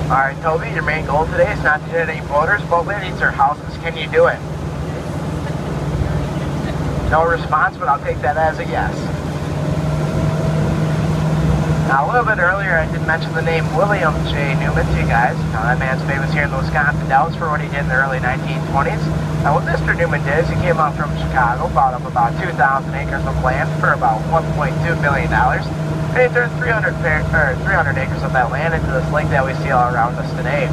Alright, Toby, your main goal today is not to hit any boaters, boat landings, or houses. Can you do it? No response, but I'll take that as a yes. Now, a little bit earlier, I did mention the name William J. Newman to you guys. Now, that man's famous here in the Wisconsin Dells for what he did in the early 1920s. Now, what Mr. Newman did is he came out from Chicago, bought up about 2,000 acres of land for about $1.2 million. And he turned 300 acres of that land into this lake that we see all around us today.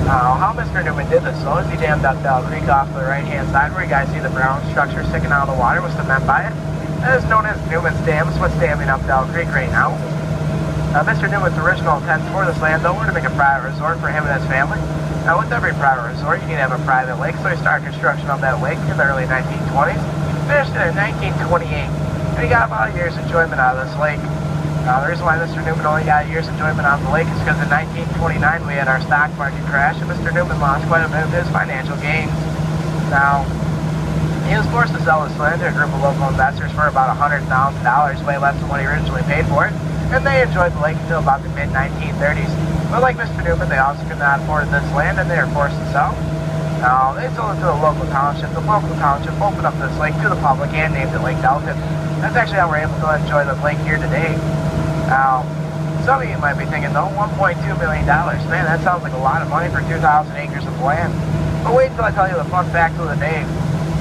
Now, how Mr. Newman did this, though, is he dammed up Bell Creek off to the right-hand side where you guys see the brown structure sticking out of the water with cement by it. That is known as Newman's Dam. It's what's damming up Bell Creek right now. Mr. Newman's original intent for this land, though, were to make a private resort for him and his family. Now, with every private resort, you need to have a private lake, so he started construction of that lake in the early 1920s, finished it in 1928, and he got about a year's enjoyment out of this lake. Now, the reason why Mr. Newman only got a year's enjoyment out of the lake is because in 1929 we had our stock market crash, and Mr. Newman lost quite a bit of his financial gains. Now, he was forced to sell this land to a group of local investors for about $100,000, way less than what he originally paid for it. And they enjoyed the lake until about the mid-1930s. But like Mr. Newman, they also could not afford this land and they were forced to sell. Now, they sold it to a local township. The local township opened up this lake to the public and named it Lake Delton. That's actually how we're able to enjoy the lake here today. Now, some of you might be thinking, though, $1.2 million. Man, that sounds like a lot of money for 2,000 acres of land. But wait until I tell you the fun fact of the day.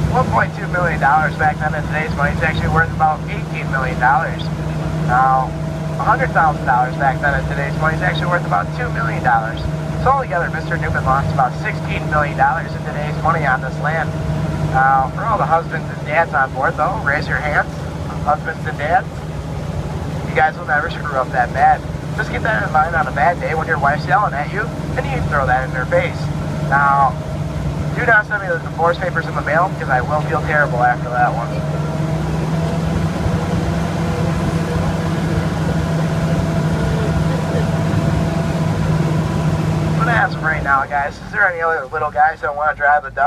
$1.2 million back then in today's money is actually worth about $18 million. Now, $100,000 back then in today's money is actually worth about $2 million. So altogether, Mr. Newman lost about $16 million in today's money on this land. Now, for all the husbands and dads on board, though, raise your hands. Husbands and dads, you guys will never screw up that bad. Just keep that in mind on a bad day when your wife's yelling at you, and you throw that in their face. Now, do not send me the divorce papers in the mail, because I will feel terrible after that one. As of right now, guys, is there any other little guys that want to drive the